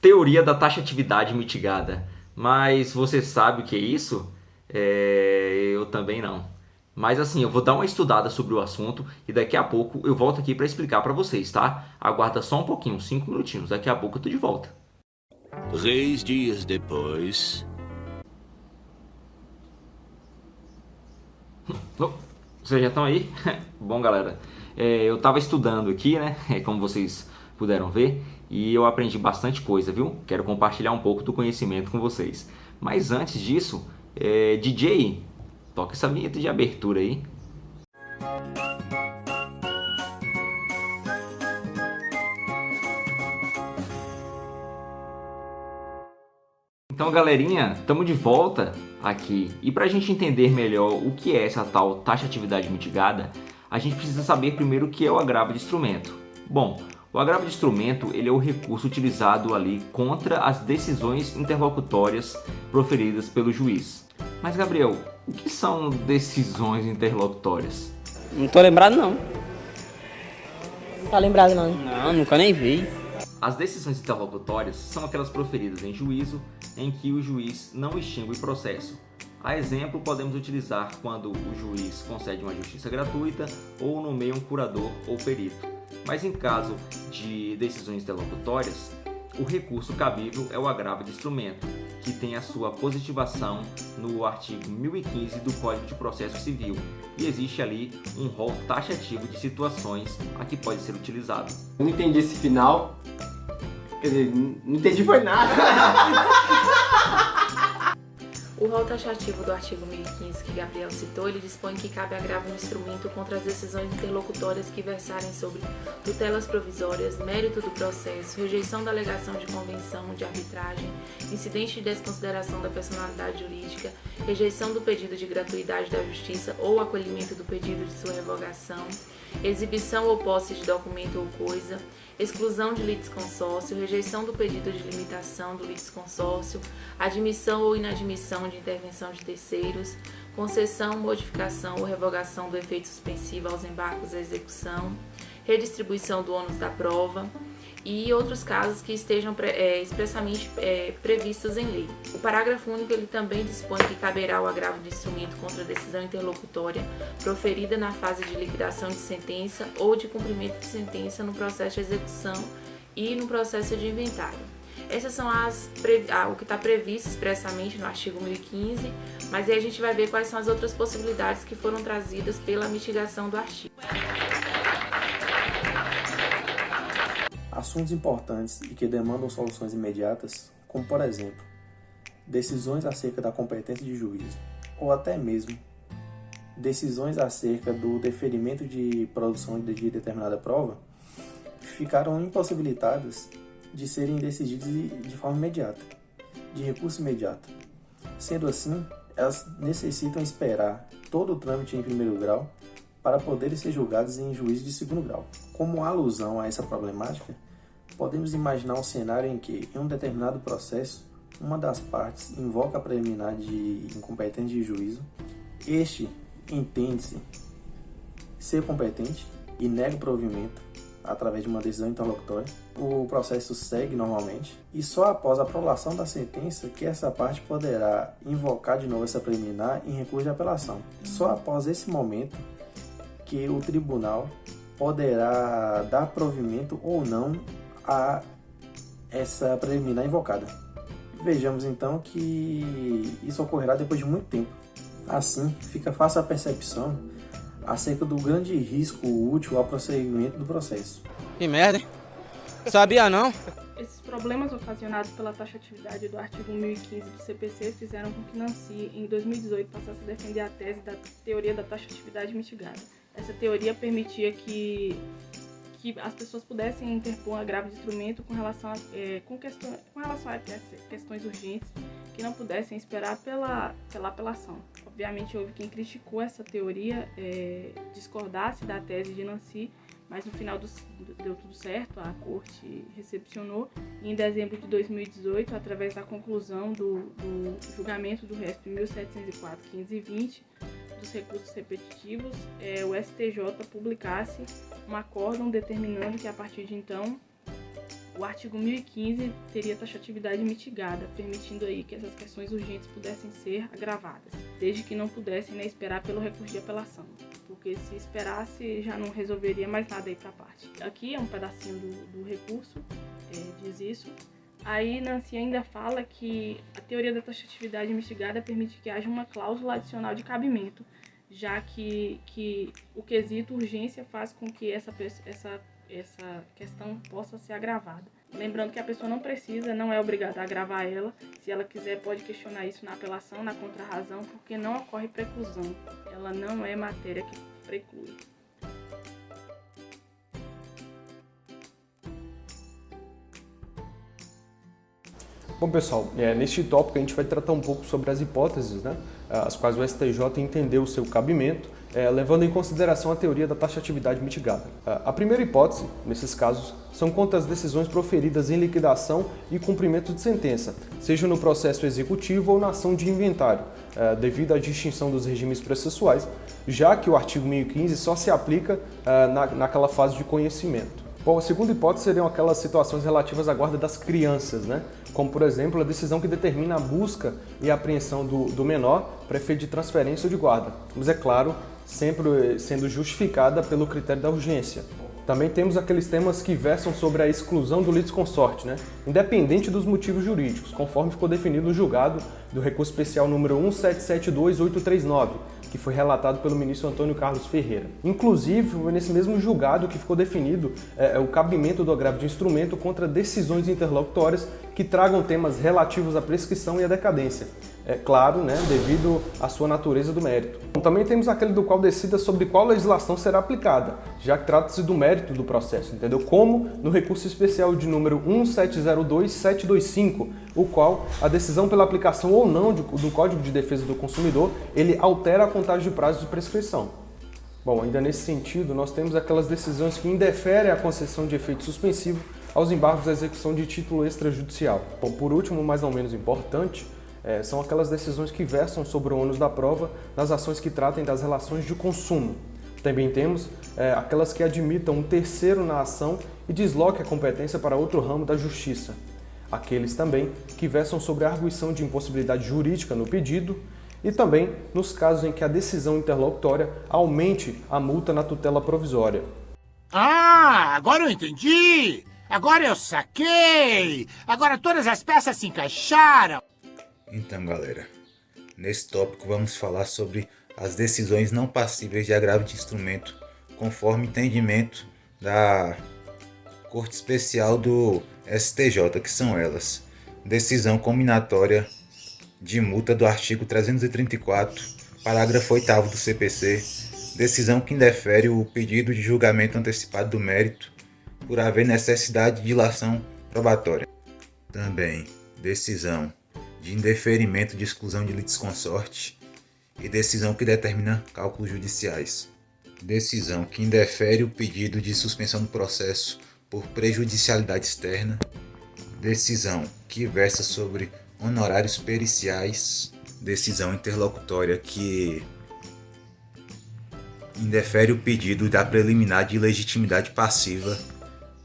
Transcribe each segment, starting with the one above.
Teoria da taxatividade mitigada. Mas você sabe o que é isso? Eu também não. Mas assim, eu vou dar uma estudada sobre o assunto e daqui a pouco eu volto aqui para explicar para vocês, tá? Aguarda só um pouquinho, 5 minutinhos. Daqui a pouco eu tô de volta. 3 dias depois. Oh, vocês já estão aí? Bom, galera, eu tava estudando aqui, né? Como vocês puderam ver, e eu aprendi bastante coisa, viu? Quero compartilhar um pouco do conhecimento com vocês. Mas antes disso, DJ, toca essa vinheta de abertura aí. Então, galerinha, estamos de volta aqui. E para a gente entender melhor o que é essa tal taxatividade mitigada, a gente precisa saber primeiro o que é o agravo de instrumento. Bom, o agravo de instrumento ele é o recurso utilizado ali contra as decisões interlocutórias proferidas pelo juiz. Mas, Gabriel, o que são decisões interlocutórias? Não tô lembrado, não. Não tá lembrado, não. Não, nunca nem vi. As decisões interlocutórias são aquelas proferidas em juízo em que o juiz não extingue o processo. A exemplo, podemos utilizar quando o juiz concede uma justiça gratuita ou nomeia um curador ou perito. Mas em caso de decisões interlocutórias, o recurso cabível é o agravo de instrumento, que tem a sua positivação no artigo 1015 do Código de Processo Civil, e existe ali um rol taxativo de situações a que pode ser utilizado. Eu não entendi esse final. Quer dizer, não entendi foi nada. O rol taxativo do artigo 1015 que Gabriel citou, ele dispõe que cabe agravo no instrumento contra as decisões interlocutórias que versarem sobre tutelas provisórias, mérito do processo, rejeição da alegação de convenção de arbitragem, incidente de desconsideração da personalidade jurídica, rejeição do pedido de gratuidade da justiça ou acolhimento do pedido de sua revogação, exibição ou posse de documento ou coisa, exclusão de litisconsórcio, rejeição do pedido de limitação do litisconsórcio, admissão ou inadmissão de intervenção de terceiros, concessão, modificação ou revogação do efeito suspensivo aos embargos à execução, redistribuição do ônus da prova e outros casos que estejam expressamente previstos em lei. O parágrafo único ele também dispõe que caberá o agravo de instrumento contra a decisão interlocutória proferida na fase de liquidação de sentença ou de cumprimento de sentença no processo de execução e no processo de inventário. Essas são o que está previsto expressamente no artigo 1015, mas aí a gente vai ver quais são as outras possibilidades que foram trazidas pela mitigação do artigo. Assuntos importantes e que demandam soluções imediatas, como por exemplo, decisões acerca da competência de juízo, ou até mesmo decisões acerca do deferimento de produção de determinada prova, ficaram impossibilitadas de serem decididas de forma imediata, de recurso imediato. Sendo assim, elas necessitam esperar todo o trâmite em primeiro grau para poderem ser julgadas em juízo de segundo grau. Como alusão a essa problemática, podemos imaginar um cenário em que, em um determinado processo, uma das partes invoca a preliminar de incompetência de juízo, este entende-se ser competente e nega o provimento através de uma decisão interlocutória. O processo segue normalmente e só após a prolação da sentença que essa parte poderá invocar de novo essa preliminar em recurso de apelação. Só após esse momento que o tribunal poderá dar provimento ou não a essa preliminar invocada. Vejamos então que isso ocorrerá depois de muito tempo. Assim, fica fácil a percepção acerca do grande risco útil ao prosseguimento do processo. Que merda, hein? Sabia não? Esses problemas ocasionados pela taxatividade do artigo 1015 do CPC fizeram com que Nancy, em 2018, passasse a defender a tese da teoria da taxatividade mitigada. Essa teoria permitia que as pessoas pudessem interpor um agravo de instrumento com relação a questões urgentes que não pudessem esperar pela apelação. Obviamente houve quem criticou essa teoria, discordasse da tese de Nancy, mas no final deu tudo certo, a corte recepcionou e em dezembro de 2018, através da conclusão do julgamento do resto de 1704, 1520, dos recursos repetitivos, o STJ publicasse um acórdão determinando que a partir de então O artigo 1015 teria taxatividade mitigada, permitindo aí que essas questões urgentes pudessem ser agravadas, desde que não pudessem esperar pelo recurso de apelação, porque se esperasse já não resolveria mais nada aí para a parte. Aqui é um pedacinho do recurso, diz isso. Aí Nancy ainda fala que a teoria da taxatividade mitigada permite que haja uma cláusula adicional de cabimento, já que o quesito urgência faz com que essa questão possa ser agravada. Lembrando que a pessoa não é obrigada a agravar ela. Se ela quiser, pode questionar isso na apelação, na contrarrazão, porque não ocorre preclusão. Ela não é matéria que preclui. Bom, pessoal, neste tópico a gente vai tratar um pouco sobre as hipóteses, né, as quais o STJ entendeu o seu cabimento, levando em consideração a teoria da taxatividade mitigada. A primeira hipótese, nesses casos, são contra as decisões proferidas em liquidação e cumprimento de sentença, seja no processo executivo ou na ação de inventário, devido à distinção dos regimes processuais, já que o artigo 1015 só se aplica naquela fase de conhecimento. Bom, a segunda hipótese seriam aquelas situações relativas à guarda das crianças, né? Como, por exemplo, a decisão que determina a busca e a apreensão do menor para efeito de transferência ou de guarda, mas é claro, sempre sendo justificada pelo critério da urgência. Também temos aqueles temas que versam sobre a exclusão do litisconsorte, né? Independente dos motivos jurídicos, conforme ficou definido no julgado do recurso especial número 1772839, que foi relatado pelo ministro Antônio Carlos Ferreira. Inclusive, foi nesse mesmo julgado que ficou definido o cabimento do agravo de instrumento contra decisões interlocutórias que tragam temas relativos à prescrição e à decadência. É claro, né, devido à sua natureza do mérito. Também temos aquele do qual decida sobre qual legislação será aplicada, já que trata-se do mérito do processo, entendeu? Como no recurso especial de número 1702725, o qual a decisão pela aplicação ou não do Código de Defesa do Consumidor, ele altera a contagem de prazo de prescrição. Bom, ainda nesse sentido, nós temos aquelas decisões que indeferem a concessão de efeito suspensivo aos embargos da execução de título extrajudicial. Bom, por último, mas não menos importante, são aquelas decisões que versam sobre o ônus da prova nas ações que tratem das relações de consumo. Também temos aquelas que admitam um terceiro na ação e desloquem a competência para outro ramo da justiça. Aqueles também que versam sobre a arguição de impossibilidade jurídica no pedido e também nos casos em que a decisão interlocutória aumente a multa na tutela provisória. Ah, agora eu entendi! Agora eu saquei! Agora todas as peças se encaixaram! Então, galera, nesse tópico vamos falar sobre as decisões não passíveis de agravo de instrumento, conforme entendimento da Corte Especial do STJ, que são elas: decisão combinatória de multa do artigo 334, parágrafo 8º do CPC, decisão que indefere o pedido de julgamento antecipado do mérito por haver necessidade de dilação probatória. Também decisão de indeferimento de exclusão de litisconsorte e decisão que determina cálculos judiciais. Decisão que indefere o pedido de suspensão do processo por prejudicialidade externa. Decisão que versa sobre honorários periciais. Decisão interlocutória que indefere o pedido da preliminar de legitimidade passiva.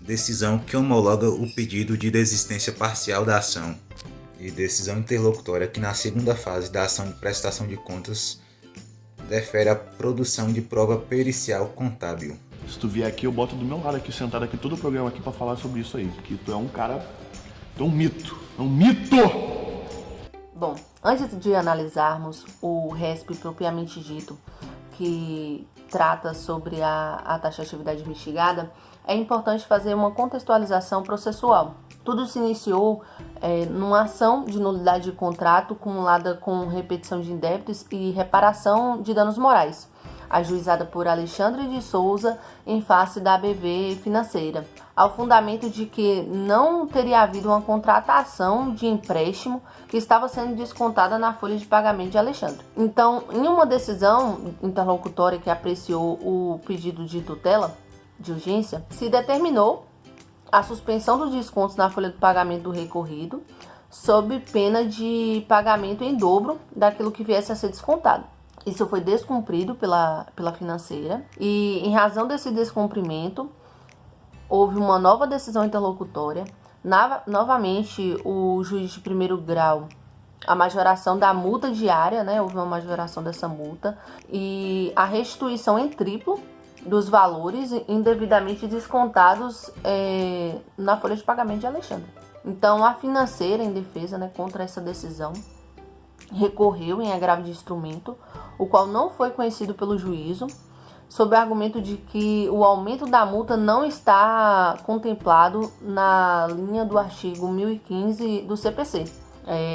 Decisão que homologa o pedido de desistência parcial da ação. E decisão interlocutória que na segunda fase da ação de prestação de contas defere a produção de prova pericial contábil. Se tu vier aqui, eu boto do meu lado aqui, sentado aqui todo o programa aqui pra falar sobre isso aí, porque tu é um cara, tu é um mito, Bom, antes de analisarmos o RESP propriamente dito, que trata sobre a taxatividade mitigada, é importante fazer uma contextualização processual. Tudo se iniciou numa ação de nulidade de contrato acumulada com repetição de indébitos e reparação de danos morais, ajuizada por Alexandre de Souza em face da ABV Financeira, ao fundamento de que não teria havido uma contratação de empréstimo que estava sendo descontada na folha de pagamento de Alexandre. Então, em uma decisão interlocutória que apreciou o pedido de tutela de urgência, se determinou a suspensão dos descontos na folha de pagamento do recorrido, sob pena de pagamento em dobro daquilo que viesse a ser descontado. Isso foi descumprido pela financeira e, em razão desse descumprimento, houve uma nova decisão interlocutória, Novamente, o juiz de primeiro grau, a majoração da multa diária, né? Houve uma majoração dessa multa e a restituição em triplo dos valores indevidamente descontados na folha de pagamento de Alexandre. Então, a financeira, em defesa, né, contra essa decisão, recorreu em agravo de instrumento, o qual não foi conhecido pelo juízo, sob o argumento de que o aumento da multa não está contemplado na linha do artigo 1015 do CPC.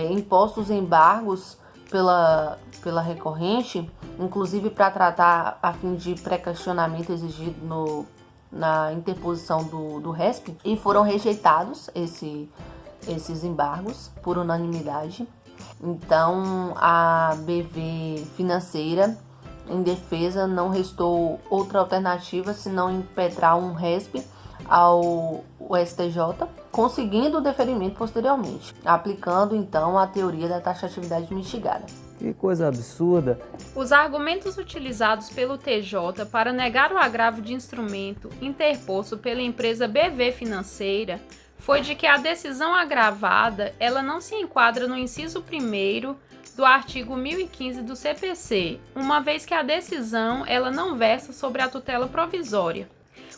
Impostos embargos pela recorrente, inclusive para tratar a fim de pré-questionamento exigido na interposição do RESP, e foram rejeitados esses embargos por unanimidade. Então, a BV financeira, em defesa, não restou outra alternativa senão impetrar um RESP ao STJ, conseguindo o deferimento posteriormente, aplicando então a teoria da taxatividade mitigada. Que coisa absurda! Os argumentos utilizados pelo TJ para negar o agravo de instrumento interposto pela empresa BV Financeira foi de que a decisão agravada ela não se enquadra no inciso 1º do artigo 1015 do CPC, uma vez que a decisão ela não versa sobre a tutela provisória.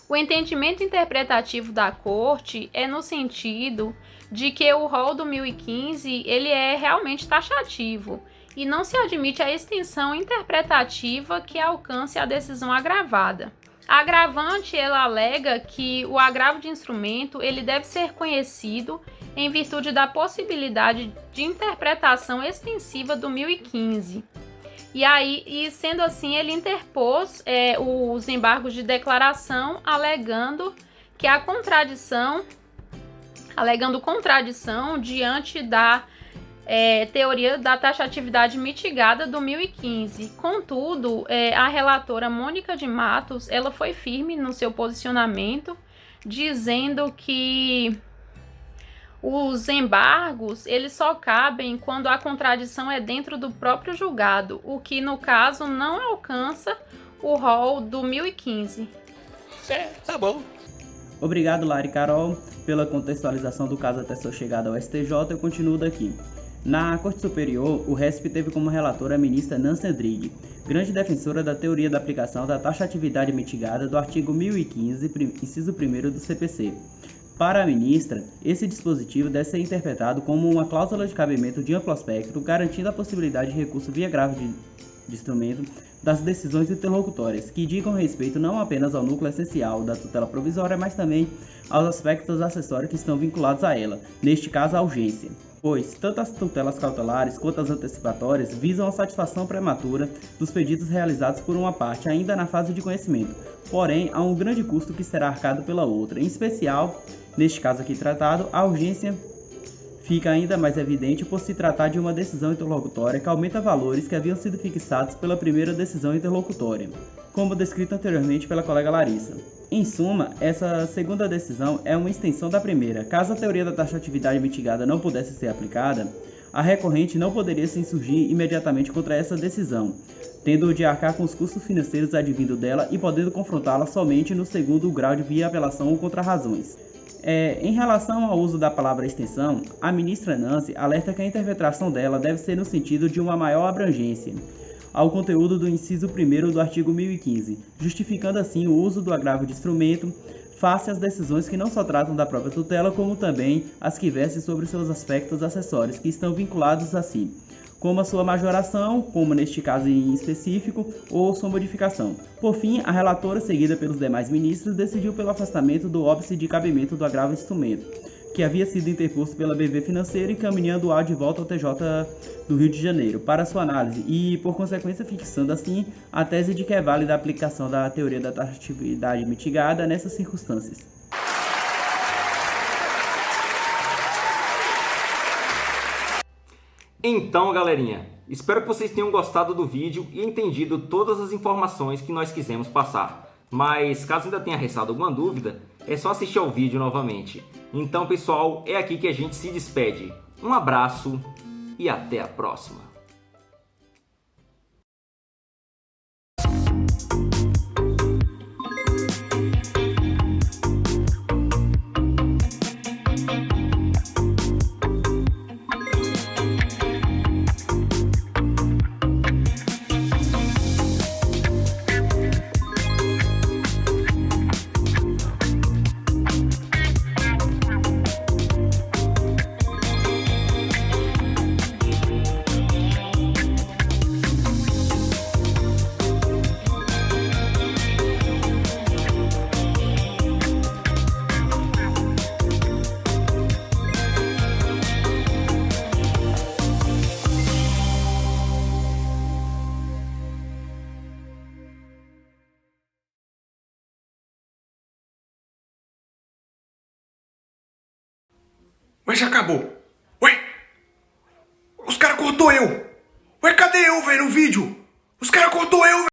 O entendimento interpretativo da Corte é no sentido de que o rol do 1015 ele é realmente taxativo e não se admite a extensão interpretativa que alcance a decisão agravada. A agravante ela alega que o agravo de instrumento ele deve ser conhecido em virtude da possibilidade de interpretação extensiva do 1015. E sendo assim, ele interpôs os embargos de declaração, alegando contradição diante da teoria da taxatividade mitigada do 1015. Contudo, a relatora Mônica de Matos, ela foi firme no seu posicionamento, dizendo que os embargos, eles só cabem quando a contradição é dentro do próprio julgado, o que, no caso, não alcança o rol do 1015. Tá bom. Obrigado, Lara e Carol, pela contextualização do caso até sua chegada ao STJ. Eu continuo daqui. Na Corte Superior, o RESP teve como relatora a ministra Nancy Andrighi, grande defensora da teoria da aplicação da taxatividade mitigada do artigo 1015, inciso 1º do CPC. Para a ministra, esse dispositivo deve ser interpretado como uma cláusula de cabimento de amplo espectro, garantindo a possibilidade de recurso via agravo de instrumento das decisões interlocutórias, que digam respeito não apenas ao núcleo essencial da tutela provisória, mas também aos aspectos acessórios que estão vinculados a ela, neste caso a urgência. Pois, tanto as tutelas cautelares quanto as antecipatórias visam a satisfação prematura dos pedidos realizados por uma parte ainda na fase de conhecimento, porém há um grande custo que será arcado pela outra. Em especial, neste caso aqui tratado, a urgência fica ainda mais evidente por se tratar de uma decisão interlocutória que aumenta valores que haviam sido fixados pela primeira decisão interlocutória, como descrito anteriormente pela colega Larissa. Em suma, essa segunda decisão é uma extensão da primeira. Caso a teoria da taxatividade mitigada não pudesse ser aplicada, a recorrente não poderia se insurgir imediatamente contra essa decisão, tendo de arcar com os custos financeiros advindos dela e podendo confrontá-la somente no segundo grau de via apelação ou contra-razões. Em relação ao uso da palavra extensão, a ministra Nancy alerta que a interpretação dela deve ser no sentido de uma maior abrangência ao conteúdo do inciso 1º do artigo 1015, justificando assim o uso do agravo de instrumento face às decisões que não só tratam da própria tutela, como também as que versem sobre seus aspectos acessórios que estão vinculados a si, como a sua majoração, como neste caso em específico, ou sua modificação. Por fim, a relatora, seguida pelos demais ministros, decidiu pelo afastamento do óbice de cabimento do agravo de instrumento, que havia sido interposto pela BV Financeira, encaminhando o de volta ao TJ do Rio de Janeiro para sua análise e, por consequência, fixando assim a tese de que é válida a aplicação da teoria da taxatividade mitigada nessas circunstâncias. Então, galerinha, espero que vocês tenham gostado do vídeo e entendido todas as informações que nós quisemos passar. Mas, caso ainda tenha restado alguma dúvida, é só assistir ao vídeo novamente. Então, pessoal, é aqui que a gente se despede. Um abraço e até a próxima. Mas já acabou. Ué? Os caras cortou eu. Ué, cadê eu, velho, no vídeo? Os caras cortou eu, velho.